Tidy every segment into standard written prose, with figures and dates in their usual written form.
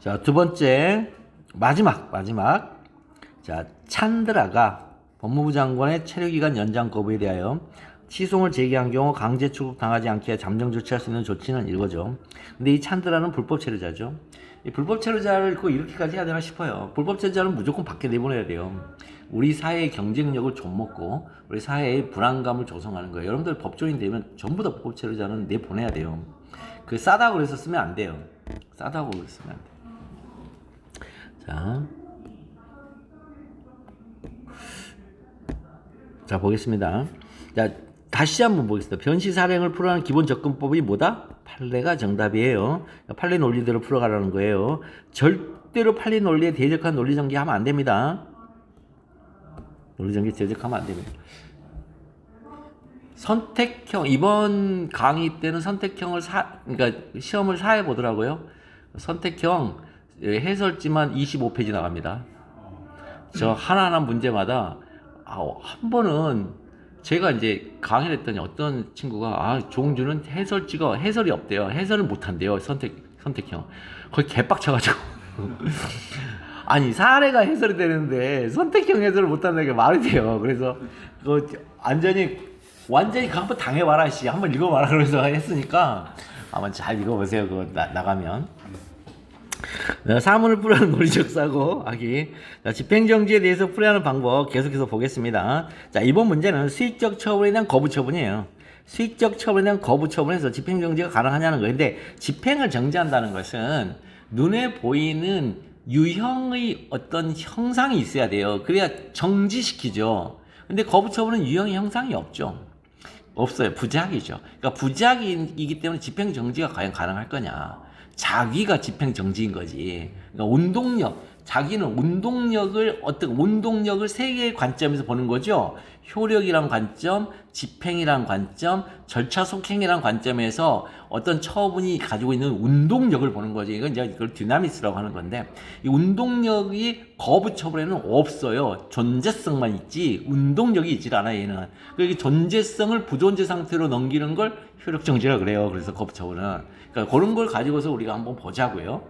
자, 두 번째, 마지막. 자, 찬드라가 법무부 장관의 체류기간 연장 거부에 대하여 취소를 제기한 경우 강제 출국 당하지 않게 위해 잠정 조치할 수 있는 조치는 이거죠. 근데 이 찬드라는 불법 체류자죠. 이 불법 체류자를 꼭 이렇게까지 해야 되나 싶어요. 불법 체류자는 무조건 밖에 내보내야 돼요. 우리 사회의 경쟁력을 좀 먹고 우리 사회의 불안감을 조성하는 거예요. 여러분들 법조인 되면 전부 다 불법 체류자는 내보내야 돼요. 그 싸다고 그래서 쓰면 안 돼요. 싸다고 그래서 쓰면 안 돼요. 자, 보겠습니다. 자, 다시 한번 보겠습니다. 변시살행을 풀어가는 기본 접근법이 뭐다? 판례가 정답이에요. 판례 논리대로 풀어가라는 거예요. 절대로 판례 논리에 대적한 논리 전개하면 안 됩니다. 논리 전개 대적하면 안 됩니다. 선택형, 이번 강의 때는 선택형을 그러니까 시험을 4회 보더라고요. 선택형 해설지만 25페이지 나갑니다. 저 하나하나 문제마다 한 번은 제가 이제 강의를 했더니 어떤 친구가 종주는 해설이 없대요. 해설을 못 한대요. 선택형. 거의 개빡쳐가지고. 아니, 사례가 해설이 되는데 선택형 해설을 못 한다는 게 말이 돼요. 그래서 완전히 한번 당해봐라, 씨. 한번 읽어봐라. 그래서 했으니까 한번 잘 읽어보세요. 그거 나가면. 사문을 풀이하는 논리적 사고 하기. 자, 집행정지에 대해서 풀이하는 방법 계속해서 보겠습니다. 자, 이번 문제는 수익적 처분에 대한 거부 처분이에요. 수익적 처분에 대한 거부 처분에서 집행정지가 가능하냐는 거예요. 근데 집행을 정지한다는 것은 눈에 보이는 유형의 어떤 형상이 있어야 돼요. 그래야 정지시키죠. 근데 거부 처분은 유형의 형상이 없어요. 부작이죠. 그러니까 부작이기 때문에 집행정지가 과연 가능할 거냐. 자기가 집행정지인 거지. 그러니까 자기는 운동력을 세 개의 관점에서 보는 거죠. 효력이란 관점, 집행이란 관점, 절차 속행이란 관점에서 어떤 처분이 가지고 있는 운동력을 보는 거지. 이건 이걸 디나미스라고 하는 건데, 이 운동력이 거부 처분에는 없어요. 존재성만 있지, 운동력이 있질 않아요, 얘는. 그러니까 존재성을 부존재 상태로 넘기는 걸 효력정지라 그래요. 그래서 거부 처분은. 그러니까 그런 걸 가지고서 우리가 한번 보자고요.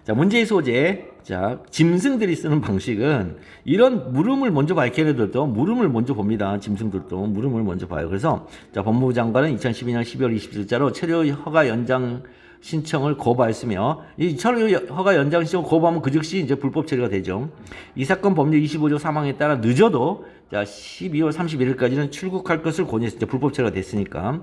자, 문제의 소재. 자, 짐승들이 쓰는 방식은 이런 물음을 먼저 봐요. 걔네들도 물음을 먼저 봅니다. 짐승들도 물음을 먼저 봐요. 그래서 자, 법무부 장관은 2012년 12월 27일자로 체류 허가 연장 신청을 거부하였으며, 이 체류 허가 연장 신청을 거부하면 그 즉시 이제 불법 체류가 되죠. 이 사건 법률 25조 3항에 따라 늦어도 자, 12월 31일까지는 출국할 것을 권유했습니다. 불법 체류가 됐으니까.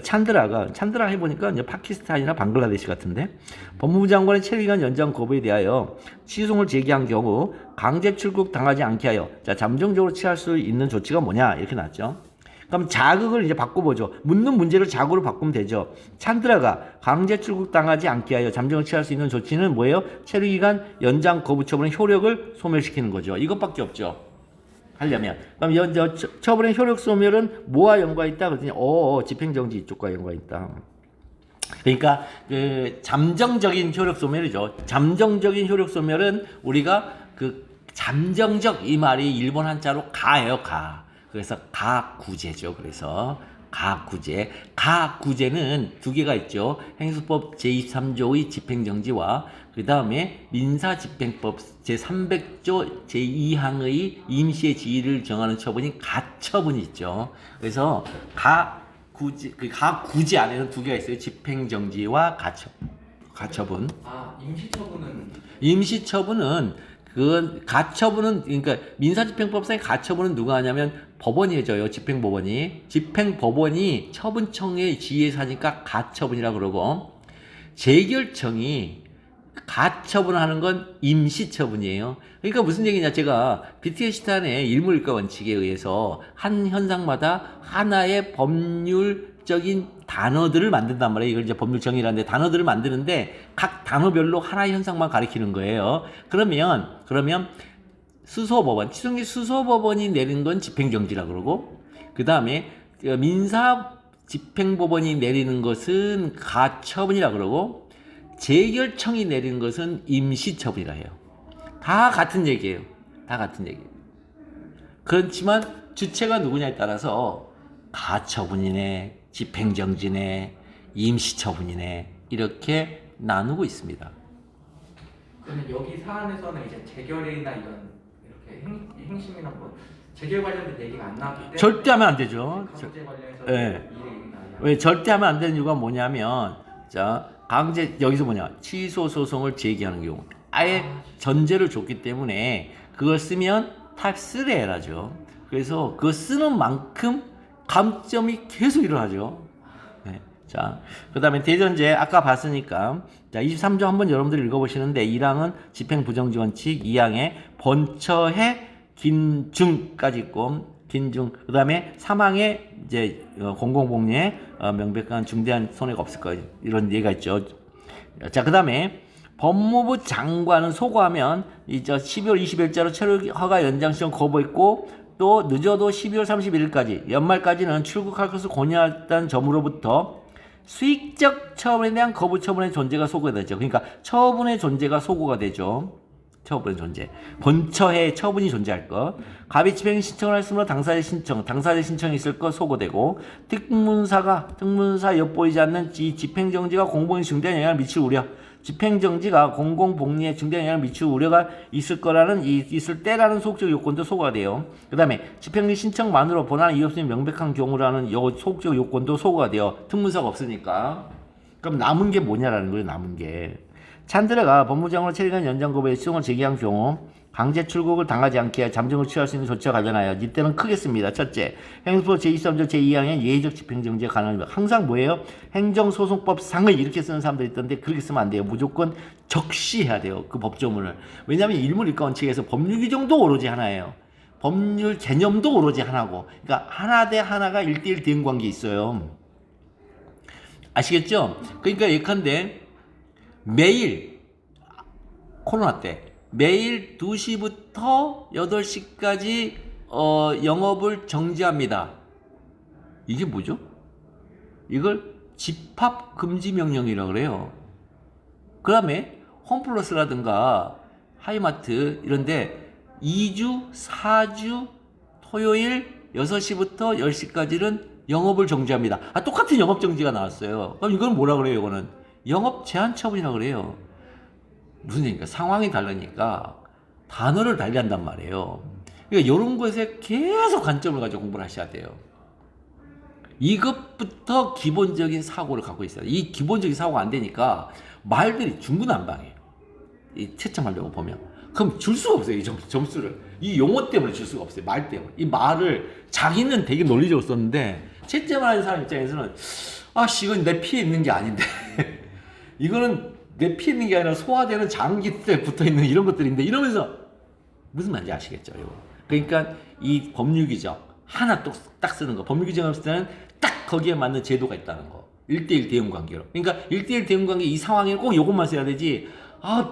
찬드라 해보니까 이제 파키스탄이나 방글라데시 같은데, 법무부 장관의 체류기간 연장 거부에 대하여 취소를 제기한 경우 강제 출국 당하지 않게 하여 자, 잠정적으로 취할 수 있는 조치가 뭐냐 이렇게 나왔죠. 그럼 자극을 이제 바꿔보죠. 묻는 문제를 자구로 바꾸면 되죠. 찬드라가 강제 출국 당하지 않게 하여 잠정을 취할 수 있는 조치는 뭐예요? 체류기간 연장 거부 처분의 효력을 소멸시키는 거죠. 이것밖에 없죠. 하려면. 그럼 처분의 효력 소멸은 뭐와 연관이 있다? 그랬더니 집행정지 이쪽과 연관이 있다. 그러니까 그 잠정적인 효력 소멸이죠. 잠정적인 효력 소멸은 우리가 그 잠정적 이 말이 일본 한자로 가예요. 가. 그래서 가구제죠. 그래서 가구제는 두 개가 있죠. 행수법 제23조의 집행정지와 그 다음에 민사집행법 제300조 제2항의 임시의 지위를 정하는 처분이 가처분이 있죠. 그래서 가구제 안에는 두 개가 있어요. 집행정지와 가처분. 임시처분은 가처분은 그러니까 민사집행법상의 가처분은 누가 하냐면 법원이 해줘요. 집행법원이 처분청의 지위에 사니까 가처분이라고 그러고, 재결청이 가처분하는 건 임시처분이에요. 그러니까 무슨 얘기냐, 제가 비트겐슈타인의 일물일가 원칙에 의해서 한 현상마다 하나의 법률적인 단어들을 만든단 말이에요. 이걸 이제 법률정의라는데 단어들을 만드는데 각 단어별로 하나의 현상만 가리키는 거예요. 그러면 수소법원이 내린 건 집행정지라 그러고, 그 다음에 민사집행법원이 내리는 것은 가처분이라 그러고, 재결청이 내리는 것은 임시처분이라 해요. 다 같은 얘기예요. 그렇지만 주체가 누구냐에 따라서 가처분이네, 집행정지네, 임시처분이네 이렇게 나누고 있습니다. 그러면 여기 사안에서는 이제 재결이나 이런 이렇게 행심이나 뭐 재결 관련된 얘기가 안 나왔기 때문에 절대 하면 안 되죠. 강제 관련해서 예. 이 얘기가 아니라 왜 절대 하면 안 되는 이유가 뭐냐면, 자, 강제, 여기서 뭐냐, 취소 소송을 제기하는 경우. 아예 전제를 줬기 때문에 그걸 쓰면 타입 3에라죠. 그래서 그거 쓰는 만큼 감점이 계속 일어나죠. 네. 자, 그 다음에 대전제, 아까 봤으니까. 자, 23조 한번 여러분들이 읽어보시는데, 1항은 집행부정지원칙, 2항에 번처해 긴중까지 있고, 긴중. 그 다음에 3항에 이제 공공복리에 명백한 중대한 손해가 없을 거예요. 이런 얘기가 있죠. 자, 그 다음에 법무부 장관은 소거하면 이제 12월 20일자로 체류 허가 연장 시정 거부했고, 또 늦어도 12월 31일까지 연말까지는 출국할 것을 권유했다는 점으로부터 수익적 처분에 대한 거부 처분의 존재가 소거가 되죠. 그러니까 처분의 존재가 소거가 되죠. 처분의 존재. 본처에 처분이 존재할 것. 갑이 집행 신청을 했으므로 당사자 신청이 있을 것 소거되고, 특문사 엿보이지 않는 집행정지가 공공에 중대한 영향을 미칠 우려. 집행정지가 공공복리에 중대한 영향을 미칠 우려가 있을 거라는 있을 때라는 소극적 요건도 소거가 돼요. 그 다음에 집행리 신청만으로 본안에 이의 없음이 명백한 경우라는 소극적 요건도 소거가 돼요. 특문사가 없으니까. 그럼 남은 게 뭐냐라는 거예요. 남은 게. 찬드레가 법무장으로 체류관 연장 거부에 시정을 제기한 경우 강제 출국을 당하지 않게 잠정을 취할 수 있는 조치와 관련하여 이때는 크겠습니다. 첫째, 행정법 제23조 제2항의 예의적 집행정지가 가능합니다. 항상 뭐예요? 행정소송법 상의 이렇게 쓰는 사람들이 있던데 그렇게 쓰면 안 돼요. 무조건 적시해야 돼요. 그 법조문을. 왜냐하면 일문일가 원칙에서 법률 규정도 오로지 하나예요. 법률 개념도 오로지 하나고. 그러니까 하나 대 하나가 1대1 대응 관계 있어요. 아시겠죠? 그러니까 예컨대 매일 코로나 때 매일 2시부터 8시까지 영업을 정지합니다. 이게 뭐죠? 이걸 집합금지명령이라고 그래요. 그 다음에 홈플러스라든가 하이마트 이런데 2주, 4주 토요일 6시부터 10시까지는 영업을 정지합니다. 똑같은 영업 정지가 나왔어요. 그럼 이건 뭐라 그래요? 이거는 영업 제한 처분이라고 그래요. 무슨 얘기입니까? 상황이 다르니까 단어를 달리한단 말이에요. 그러니까 이런 것에 계속 관점을 가지고 공부를 하셔야 돼요. 이것부터 기본적인 사고를 갖고 있어요. 이 기본적인 사고가 안 되니까 말들이 중구난방해요. 이 채점하려고 보면. 그럼 줄 수가 없어요. 이 점수를. 이 용어 때문에 줄 수가 없어요. 말 때문에. 이 말을 자기는 되게 논리적으로 썼는데 채점하는 사람 입장에서는 이건 내 피에 있는 게 아닌데 이거는 내 피에 있는 게 아니라 소화되는 장기에 붙어있는 이런 것들인데 이러면서 무슨 말인지 아시겠죠? 이거. 그러니까 이 법률 규정 하나 딱 쓰는 거. 법률 규정을 쓸 때는 딱 거기에 맞는 제도가 있다는 거. 1대1 대응 관계로. 그러니까 1대1 대응 관계 이 상황에는 꼭 이것만 써야 되지.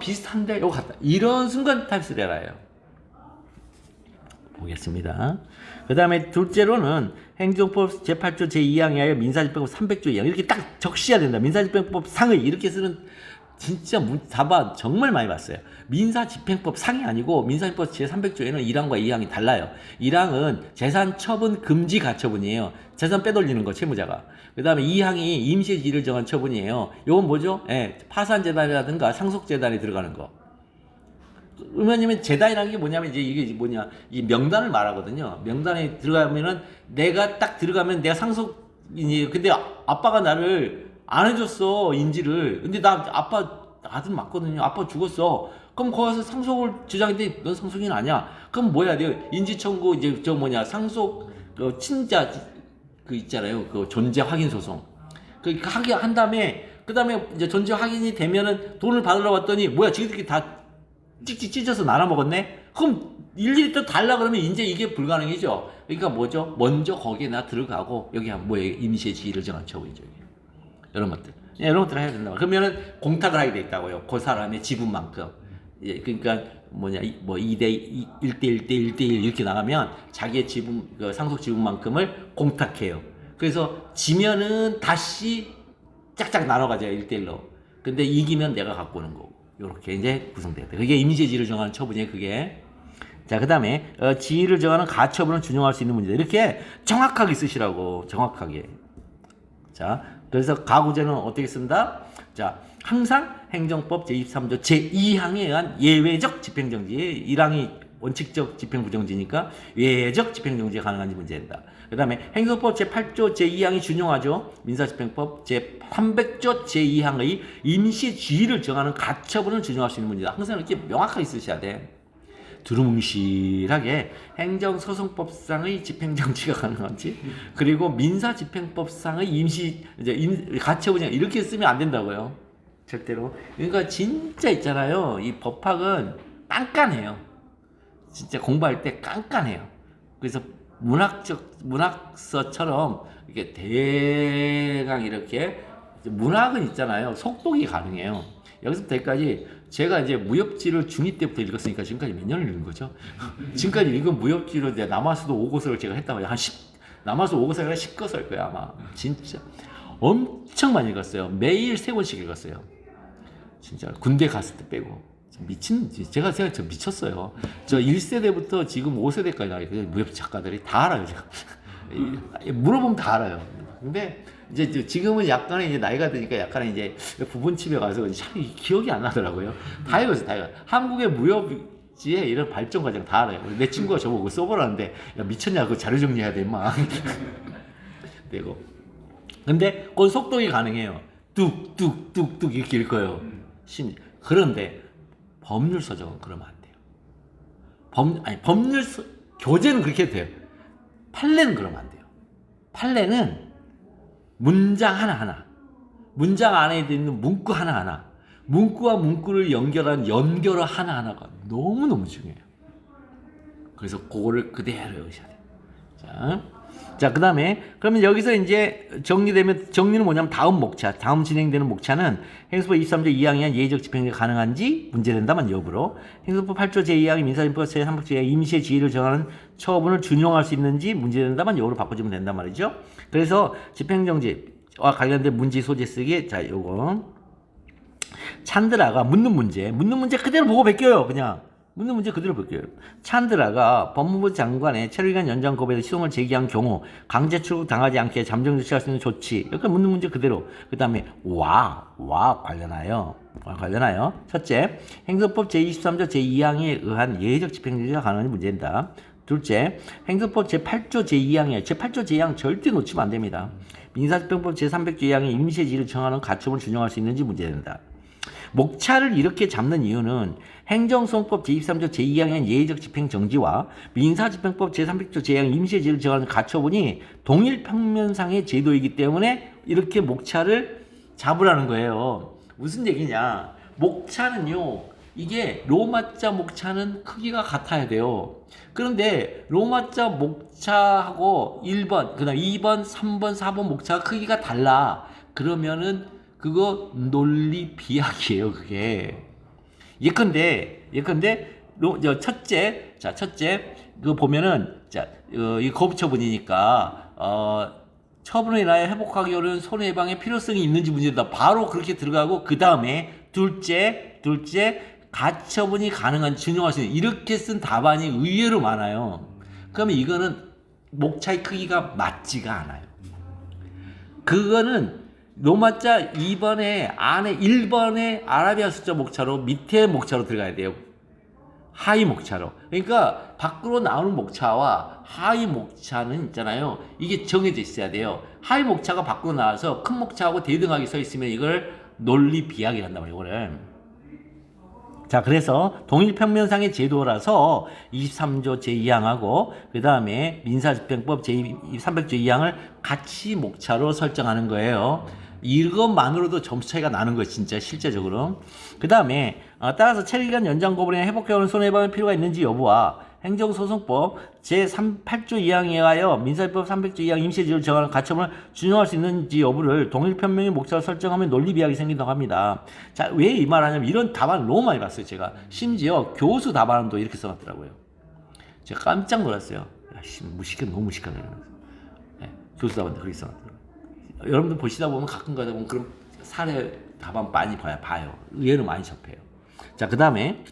비슷한데 이거 같다. 이런 순간 타입스 레라예요. 보겠습니다. 그 다음에 둘째로는 행정법 제8조 제2항에 하여 민사집행법 300조 2항 이렇게 딱 적시해야 된다. 민사집행법 상의 이렇게 쓰는 진짜 답안 정말 많이 봤어요. 민사집행법 상이 아니고 민사집행법 제300조에는 1항과 2항이 달라요. 1항은 재산 처분 금지 가처분이에요. 재산 빼돌리는 거 채무자가. 그 다음에 2항이 임시지를 정한 처분이에요. 이건 뭐죠? 파산재단이라든가 상속재단이 들어가는 거. 왜냐면 재단이라는 게 뭐냐면 이제 이게 뭐냐 이 명단을 말하거든요. 명단에 들어가면은 내가 딱 들어가면 내가 상속이니 근데 아빠가 나를 안 해줬어 인지를. 근데 나 아빠 아들 맞거든요. 아빠 죽었어. 그럼 거기서 상속을 주장했는데 넌 상속인 아니야. 그럼 뭐야 돼요? 인지 청구 이제 상속 친자 그 있잖아요. 그 존재 확인 소송. 그 하게 한 다음에 그 다음에 이제 존재 확인이 되면은 돈을 받으러 왔더니 뭐야 지들끼리 다 찍찍 찢어서 나눠 먹었네? 그럼 일일이 또 달라 그러면 이제 이게 불가능이죠. 그러니까 뭐죠? 먼저 거기에 나 들어가고 여기 뭐예요? 임시의 지위를 정한 처분이죠. 이런 것들. 이런 것들을 해야 된다. 그러면은 공탁을 하게 돼 있다고요. 그 사람의 지분만큼. 그러니까 2대 1대 1대 이렇게 나가면 자기의 지분 그 상속 지분만큼을 공탁해요. 그래서 지면은 다시 짝짝 나눠 가져요. 1대 1로. 근데 이기면 내가 갖고 오는 거고. 요렇게 이제 구성되었다. 그게 임시의 지위를 정하는 처분이에요. 그게. 자, 그 다음에 지위를 정하는 가처분을 준용할 수 있는 문제다. 이렇게 정확하게 쓰시라고. 정확하게. 자, 그래서 가구제는 어떻게 쓴다? 자, 항상 행정법 제23조 제2항에 의한 예외적 집행정지 1항이 원칙적 집행부정지니까 예외적 집행정지가 가능한지 문제된다. 그 다음에 행정법 제8조 제2항이 준용하죠. 민사집행법 제300조 제2항의 임시지위를 정하는 가처분을 준용할 수 있는 문제다. 항상 이렇게 명확하게 쓰셔야 돼. 두루뭉실하게 행정소송법상의 집행정지가 가능한지 그리고 민사집행법상의 가처분이 이렇게 쓰면 안 된다고요. 절대로. 그러니까 진짜 있잖아요. 이 법학은 깐깐해요. 진짜 공부할 때 깐깐해요. 그래서 문학서처럼 이렇게 대강 이렇게 문학은 있잖아요. 속독이 가능해요. 여기서부터 여기까지 제가 이제 무협지를 중2 때부터 읽었으니까 지금까지 몇 년을 읽은 거죠? 지금까지 읽은 무협지로 이제 남아수도 5고서를 제가 했단 말이에요. 남아수 5고서가 10고서일 거야, 아마. 진짜. 엄청 많이 읽었어요. 매일 3권씩 읽었어요. 진짜. 군대 갔을 때 빼고. 제가 저 미쳤어요. 저 1세대부터 지금 5세대까지 나와요. 무협지 작가들이 다 알아요, 제가. 물어보면 다 알아요. 근데 이제 지금은 약간의 이제 나이가 드니까 약간의 이제 부잣집에 가서 참 기억이 안 나더라고요. 다 읽었어요, 다 읽었어요. 한국의 무협지에 이런 발전 과정 다 알아요. 내 친구가 저보고 써보라는데, 야, 미쳤냐, 그거 자료 정리해야 돼, 임마. 되고. 근데 그건 속독이 가능해요. 뚝뚝뚝뚝 이렇게 읽어요. 그런데 법률 서적은 그러면 안 돼요. 교재는 그렇게 해도 돼요. 판례는 그러면 안 돼요. 판례는 문장 하나하나, 문장 안에 있는 문구 하나하나, 문구와 문구를 연결한 연결어 하나하나가 너무너무 중요해요. 그래서 그거를 그대로 외우셔야 돼요. 자, 그 다음에, 그러면 여기서 이제 정리는 뭐냐면 다음 진행되는 목차는 행정법 23조 2항에 의한 예외적 집행이 가능한지 문제된다만 여부로, 행정법 8조 제2항이 민사집행법 제3조 제 임시의 지위를 정하는 처분을 준용할 수 있는지 문제된다만 여부로 바꿔주면 된단 말이죠. 그래서 집행정지와 관련된 문제 소재 쓰기, 자, 요거. 찬드라가 묻는 문제 그대로 보고 베껴요, 그냥. 묻는 문제 그대로 볼게요. 찬드라가 법무부 장관의 체류기간 연장 거부에 시동을 제기한 경우 강제 출국 당하지 않게 잠정 조치할 수 있는 조치. 여기 묻는 문제 그대로. 그 다음에 관련하여. 첫째, 행정법 제23조 제2항에 의한 예외적 집행정지가 가능한 문제입니다. 둘째, 행정법 제8조 제2항에 제8조 제2항 절대 놓치면 안 됩니다. 민사집행법 제300조 2항에 임시의 지위를 정하는 가처분을 준용할 수 있는지 문제된다. 목차를 이렇게 잡는 이유는 행정소송법 제23조 제2항의 예외적 집행정지와 민사집행법 제300조 제2항 임시의 지위를 정하는 가처분이 동일 평면상의 제도이기 때문에 이렇게 목차를 잡으라는 거예요. 무슨 얘기냐? 목차는요, 이게 로마자 목차는 크기가 같아야 돼요. 그런데 로마자 목차하고 1번, 그 다음 2번, 3번, 4번 목차가 크기가 달라. 그러면은 그거 논리 비약이에요, 그게. 예컨대, 첫째, 그거 보면은, 이 거부처분이니까, 처분으로 인하여 회복하기 어려운 손해배상의 필요성이 있는지 문제다. 바로 그렇게 들어가고, 그 다음에, 둘째, 가처분이 가능한, 준용할 수 있는, 이렇게 쓴 답안이 의외로 많아요. 그러면 이거는 목차의 크기가 맞지가 않아요. 그거는, 로마자 2번에 안에 1번에 아라비아 숫자 목차로 밑에 목차로 들어가야 돼요. 하위 목차로. 그러니까 밖으로 나오는 목차와 하위 목차는 있잖아요. 이게 정해져 있어야 돼요. 하위 목차가 밖으로 나와서 큰 목차하고 대등하게 서 있으면 이걸 논리 비약이라 한단 말이에요. 이거를. 자, 그래서 동일평면상의 제도라서 23조 제2항하고 그 다음에 민사집행법 제300조 2항을 같이 목차로 설정하는 거예요. 이것만으로도 점수 차이가 나는 거예요, 진짜 실제적으로. 그 다음에 따라서 체류기간 연장 거부에 회복해오는 손해배상의 필요가 있는지 여부와 행정소송법 제8조 2항에 의하여 민사집행법 300조 2항 임시의 지위를 정하는 가처분을 준용할 수 있는지 여부를 동일평면의 목차로 설정하면 논리비약이 생긴다고 합니다. 자, 왜 이 말 하냐면 이런 답안을 너무 많이 봤어요, 제가. 심지어 교수 답안도 이렇게 써놨더라고요. 제가 깜짝 놀랐어요. 야, 너무 무식하네. 이러면서. 네, 교수 답안도 그렇게 써놨더라고요. 여러분들 보시다 보면 가끔 가다 보면 그런 사례 답안 많이 봐요. 의외로 많이 접해요. 자, 그 다음에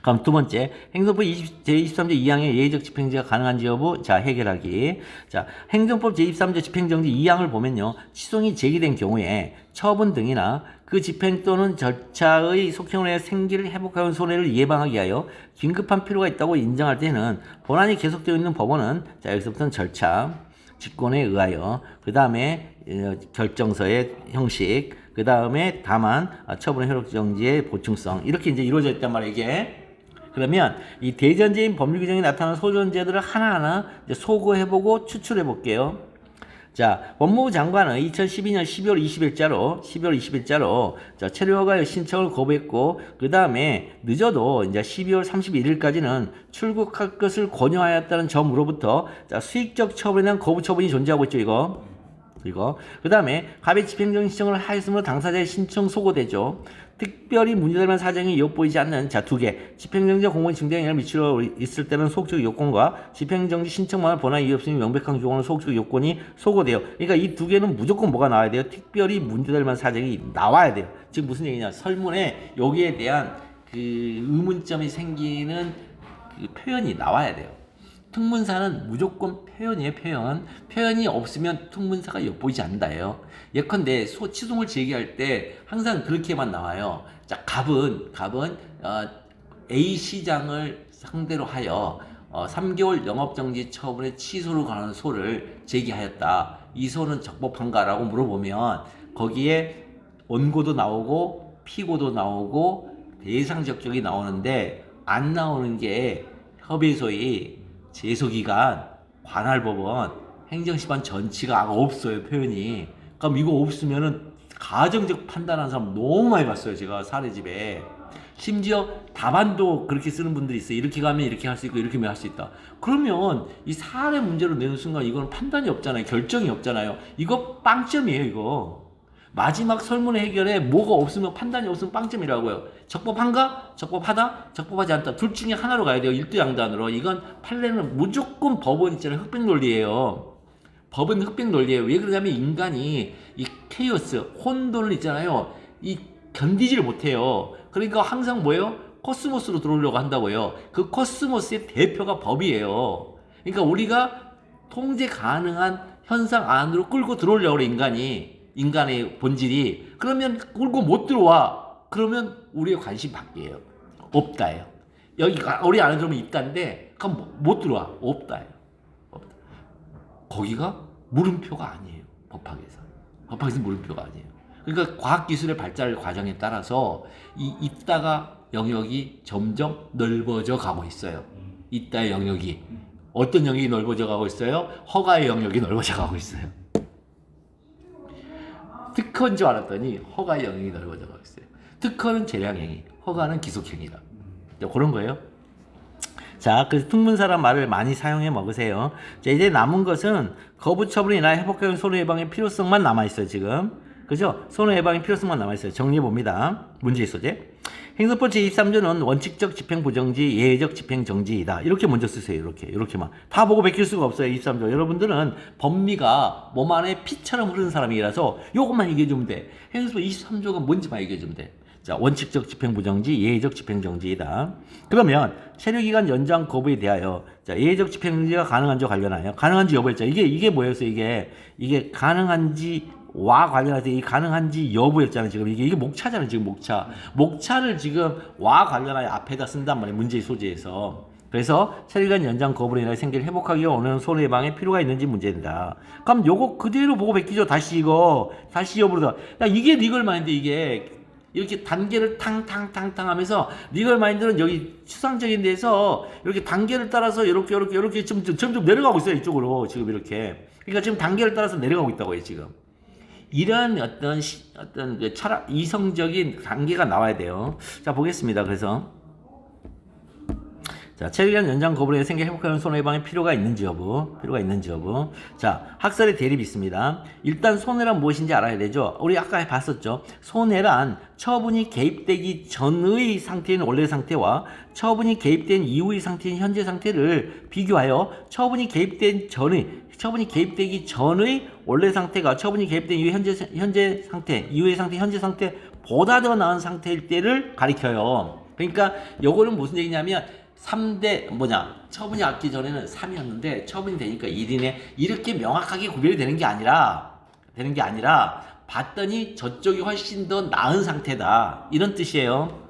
그럼 두 번째, 행정법 제23조 2항의 예외적 집행정지가 가능한지 여부, 자, 해결하기. 자, 행정법 제23조 집행정지 2항을 보면요, 취소이 제기된 경우에 처분 등이나 그 집행 또는 절차의 속행으로 인해 생기를 회복하는 손해를 예방하기 위하여 긴급한 필요가 있다고 인정할 때는 본안이 계속되어 있는 법원은, 자, 여기서부터는 절차, 직권에 의하여, 그 다음에 결정서의 형식, 그 다음에 다만 처분의 효력정지의 보충성, 이렇게 이제 이루어져 있단 말이에요, 이게. 그러면 이 대전제인 법률 규정이 나타나는 소존제들을 하나하나 이제 소거해보고 추출해 볼게요. 자, 법무부 장관은 2012년 12월 20일자로 자, 체류허가의 신청을 거부했고, 그 다음에 늦어도 이제 12월 31일까지는 출국할 것을 권유하였다는 점으로부터, 자, 수익적 처분에 대한 거부 처분이 존재하고 있죠, 이거. 그 다음에 갑의 집행정 신청을 하였으므로 당사자의 신청 소거되죠. 특별히 문제될 만한 사정이 엿보이지 않는, 자, 두 개. 집행정지가 공무원 증대에 영향을 미치러 있을 때는 소극적 요건과 집행정지 신청만을 본안 이유 없으니 명백한 조건은 소극적 요건이 소거돼요. 그러니까 이 두 개는 무조건 뭐가 나와야 돼요? 특별히 문제될 만한 사정이 나와야 돼요. 지금 무슨 얘기냐? 설문에 여기에 대한 그 의문점이 생기는 그 표현이 나와야 돼요. 특문사는 무조건 표현이에요, 표현. 표현이 없으면 특문사가 엿보이지 않는다예요. 예컨대 취소를 제기할 때 항상 그렇게만 나와요. 자, 갑은 A 시장을 상대로 하여 3개월 영업정지 처분의 취소를 관한 소를 제기하였다. 이 소는 적법한가라고 물어보면 거기에 원고도 나오고 피고도 나오고 대상 적격이 나오는데 안 나오는 게 협의소의 제소기간, 관할법원, 행정심판 전치가 없어요, 표현이. 그럼 이거 없으면은 가정적 판단하는 사람 너무 많이 봤어요, 제가 사례집에. 심지어 답안도 그렇게 쓰는 분들이 있어요. 이렇게 가면 이렇게 할 수 있고 이렇게 하면 할 수 있다. 그러면 이 사례 문제로 내는 순간 이거는 판단이 없잖아요. 결정이 없잖아요. 이거 빵점이에요, 이거. 마지막 설문 해결에 뭐가 없으면, 판단이 없으면 빵점이라고요. 적법한가? 적법하다? 적법하지 않다. 둘 중에 하나로 가야 돼요. 일두양단으로. 이건 판례는 무조건 법원 있잖아요. 흑백 논리예요. 법은 흑백 논리예요. 왜 그러냐면 인간이 이 케이오스, 혼돈을 있잖아요. 이 견디지를 못해요. 그러니까 항상 뭐예요? 코스모스로 들어오려고 한다고요. 그 코스모스의 대표가 법이에요. 그러니까 우리가 통제 가능한 현상 안으로 끌고 들어오려고 그래, 인간의 본질이. 그러면 끌고 못 들어와. 그러면 우리의 관심 밖이에요. 없다예요. 여기가 우리 안에 들어오면 있다인데 그럼 못 들어와. 없다예요. 없다. 거기가 물음표가 아니에요. 법학에서 물음표가 아니에요. 그러니까 과학기술의 발달 과정에 따라서 이 있다가 영역이 점점 넓어져 가고 있어요. 있다의 영역이. 어떤 영역이 넓어져 가고 있어요? 허가의 영역이 넓어져 가고 있어요. 특허인 줄 알았더니 허가의 영역이 넓어져 가고 있어요. 특허는 재량행위, 허가는 기속행위다. 그런 거예요. 자, 그래서 특문사란 말을 많이 사용해 먹으세요. 자, 이제 남은 것은 거부 처분이나 회복하는 손해 예방의 필요성만 남아있어요, 지금. 그죠? 손해 예방의 필요성만 남아있어요. 정리해 봅니다. 문제의 소재. 행정법 제23조는 원칙적 집행부정지, 예외적 집행정지이다. 이렇게 먼저 쓰세요. 이렇게만. 다 보고 베낄 수가 없어요. 23조. 여러분들은 법리가 몸 안에 피처럼 흐르는 사람이라서 요것만 얘기해주면 돼. 행정법 23조가 뭔지만 얘기해주면 돼. 자, 원칙적 집행부정지, 예외적 집행정지이다. 그러면 체류기간 연장 거부에 대하여, 자, 예외적 집행정지가 가능한지와 관련하여, 가능한지 여부였죠. 이게 뭐였어요? 이게 가능한지와 관련해서 이 가능한지 여부였잖아요. 지금 이게 목차잖아요. 지금 목차를 지금 와 관련하여 앞에다 쓴단 말이에요. 문제의 소재에서. 그래서 체류기간 연장 거부로 인해 생기를 회복하기 위해 어느 손해 예방에 필요가 있는지 문제입니다. 그럼 요거 그대로 보고 베끼죠. 다시 여부로다. 야, 이게 리걸 마인드, 이게. 이렇게 단계를 탕탕탕탕 하면서 리걸 마인드는 여기 추상적인 데서 이렇게 단계를 따라서 이렇게 점점 내려가고 있어요. 이쪽으로 지금 이렇게. 그러니까 지금 단계를 따라서 내려가고 있다고 해요. 지금. 이런 어떤 철학, 이성적인 단계가 나와야 돼요. 자, 보겠습니다. 그래서 자, 체류기간 연장 거부로 인해 생겨 회복하는 손해 예방에 필요가 있는지 여부. 자, 학설의 대립이 있습니다. 일단 손해란 무엇인지 알아야 되죠. 우리 아까 봤었죠. 손해란 처분이 개입되기 전의 상태인 원래 상태와 처분이 개입된 이후의 상태인 현재 상태를 비교하여 처분이 개입되기 전의 원래 상태가 처분이 개입된 이후의 현재 상태, 이후의 상태, 현재 상태보다 더 나은 상태일 때를 가리켜요. 그러니까 요거는 무슨 얘기냐면 3대 처분이 왔기 전에는 3이었는데 처분이 되니까 1이네. 이렇게 명확하게 구별이 되는 게 아니라 봤더니 저쪽이 훨씬 더 나은 상태다. 이런 뜻이에요.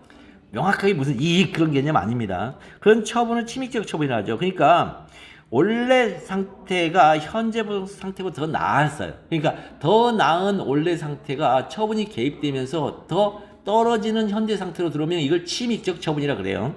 명확하게 무슨 그런 개념 아닙니다. 그런 처분은 침입적 처분이라 하죠. 그러니까 원래 상태가 현재 상태보다 더 나았어요. 그러니까 더 나은 원래 상태가 처분이 개입되면서 더 떨어지는 현재 상태로 들어오면 이걸 침입적 처분이라 그래요.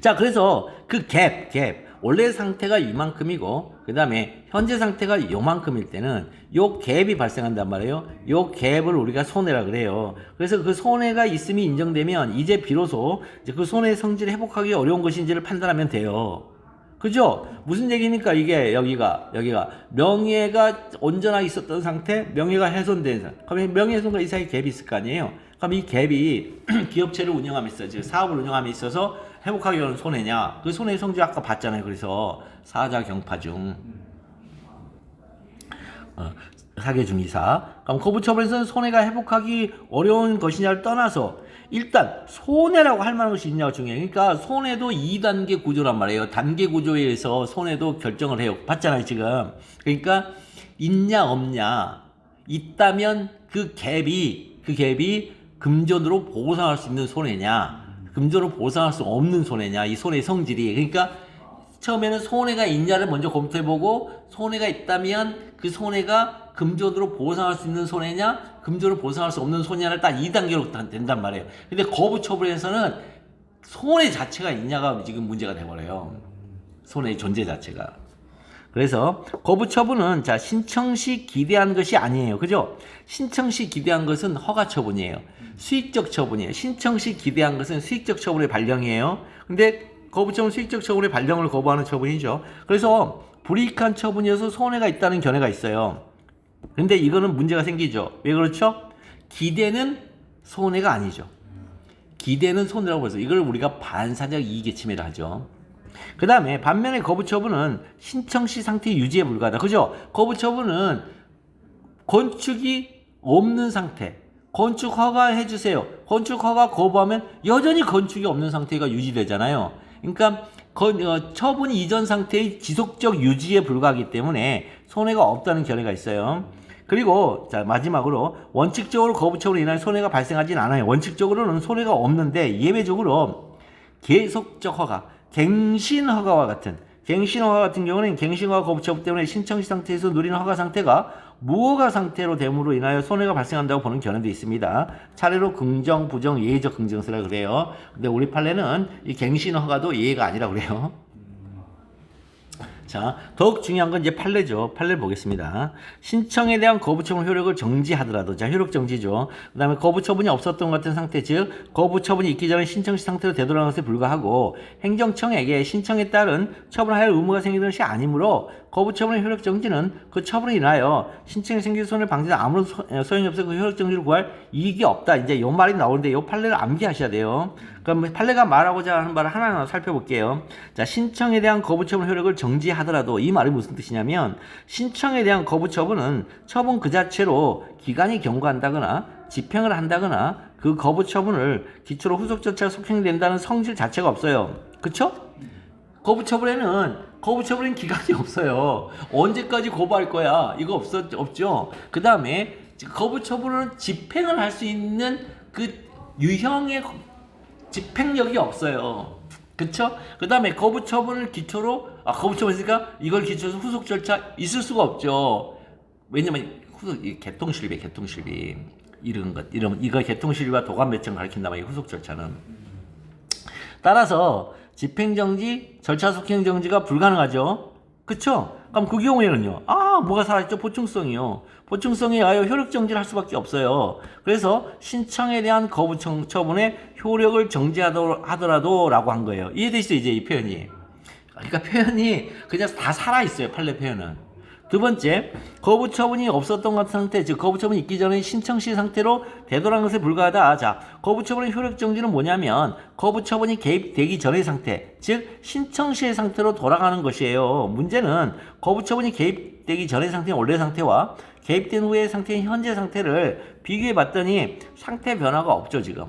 자, 그래서 그 갭. 원래 상태가 이만큼이고, 그 다음에 현재 상태가 요만큼일 때는 요 갭이 발생한단 말이에요. 요 갭을 우리가 손해라 그래요. 그래서 그 손해가 있음이 인정되면 이제 비로소 이제 그 손해의 성질을 회복하기 어려운 것인지를 판단하면 돼요. 그죠? 무슨 얘기입니까? 이게 여기가 명예가 온전하게 있었던 상태, 명예가 훼손된 상태. 그럼 명예훼손과 이 사이에 갭이 있을 거 아니에요? 그럼 이 갭이 기업체를 운영하면서, 즉 사업을 운영함에 있어서 회복하기 어려운 손해냐? 그 손해의 성질 아까 봤잖아요. 그래서 사자 경파 중 사계 중이사. 그럼 거부처분에서는 손해가 회복하기 어려운 것이냐를 떠나서 일단 손해라고 할 만한 것이 있냐가 중요해요. 그러니까 손해도 2단계 구조란 말이에요. 단계 구조에 의해서 손해도 결정을 해요. 봤잖아요 지금. 그러니까 있냐 없냐. 있다면 그 갭이 금전으로 보상할 수 있는 손해냐, 금전으로 보상할 수 없는 손해냐, 이 손해의 성질이. 그러니까 처음에는 손해가 있냐를 먼저 검토해보고, 손해가 있다면 그 손해가 금전으로 보상할 수 있는 손해냐, 금전으로 보상할 수 없는 손해냐를 딱 2단계로 된단 말이에요. 근데 거부처분에서는 손해 자체가 있냐가 지금 문제가 돼버려요. 손해의 존재 자체가. 그래서 거부처분은 자, 신청 시 기대한 것이 아니에요. 그죠? 신청 시 기대한 것은 허가 처분이에요. 수익적 처분이에요. 신청 시 기대한 것은 수익적 처분의 발령이에요. 근데 거부처분 수익적 처분의 발령을 거부하는 처분이죠. 그래서 불이익한 처분이어서 손해가 있다는 견해가 있어요. 근데 이거는 문제가 생기죠. 왜 그렇죠? 기대는 손해가 아니죠. 기대는 손해라고 해서 이걸 우리가 반사적 이익의 침해를 하죠. 그 다음에 반면에 거부처분은 신청시 상태 유지에 불과하다. 그죠? 거부처분은 건축이 없는 상태, 건축 허가 해주세요. 건축 허가 거부하면 여전히 건축이 없는 상태가 유지되잖아요. 그러니까 처분이 이전 상태의 지속적 유지에 불과하기 때문에 손해가 없다는 견해가 있어요. 그리고 자, 마지막으로 원칙적으로 거부처분으로 인한 손해가 발생하진 않아요. 원칙적으로는 손해가 없는데 예외적으로 계속적 허가, 갱신허가와 같은 경우는 갱신허가 거부처분 때문에 신청시 상태에서 누리는 허가 상태가 무허가 상태로 됨으로 인하여 손해가 발생한다고 보는 견해도 있습니다. 차례로 긍정, 부정, 예외적 긍정수라 그래요. 근데 우리 판례는 이 갱신허가도 예외가 아니라 그래요. 자, 더욱 중요한 건 이제 판례죠. 판례를 보겠습니다. 신청에 대한 거부처분 효력을 정지하더라도, 자, 효력 정지죠. 그 다음에 거부처분이 없었던 것 같은 상태, 즉, 거부처분이 있기 전에 신청시 상태로 되돌아간 것에 불과하고, 행정청에게 신청에 따른 처분할 의무가 생기는 것이 아니므로, 거부처분의 효력 정지는 그 처분으로 인하여 신청에 생길 손해를 방지하는 아무런 소용이 없어 그 효력 정지를 구할 이익이 없다. 이제 요 말이 나오는데 요 판례를 암기하셔야 돼요. 그럼 판례가 말하고자 하는 바를 하나하나 살펴볼게요. 자, 신청에 대한 거부처분 효력을 정지하더라도 이 말이 무슨 뜻이냐면 신청에 대한 거부처분은 처분 그 자체로 기간이 경과한다거나 집행을 한다거나 그 거부처분을 기초로 후속 절차가 속행된다는 성질 자체가 없어요. 그쵸? 거부처분에는 기간이 없어요. 언제까지 거부할 거야? 이거 없죠? 그 다음에 거부처분은 집행을 할 수 있는 그 유형의 집행력이 없어요. 그쵸? 그 다음에 거부처분을 기초로, 거부처분 있으니까 이걸 기초로 후속 절차 있을 수가 없죠. 왜냐면 개통실비. 이거 개통실비와 도감배청 가리킨다 말이에요. 후속 절차는. 따라서 집행정지, 절차 속행정지가 불가능하죠. 그쵸? 그럼 그 경우에는요. 뭐가 살아있죠? 보충성이요. 보충성에 의하여 효력정지를 할 수밖에 없어요. 그래서 신청에 대한 거부처분의 효력을 정지하더라도 라고 한 거예요. 이해되시죠? 이제 이 표현이. 그러니까 표현이 그냥 다 살아있어요. 판례 표현은. 두 번째, 거부처분이 없었던 것 같은 상태, 즉 거부처분이 있기 전에 신청시 상태로 되돌아간 것에 불과하다. 자, 거부처분의 효력정지는 뭐냐면 거부처분이 개입되기 전의 상태, 즉 신청시의 상태로 돌아가는 것이에요. 문제는 거부처분이 개입되기 전의 상태인 원래 상태와 개입된 후의 상태인 현재 상태를 비교해 봤더니 상태 변화가 없죠. 지금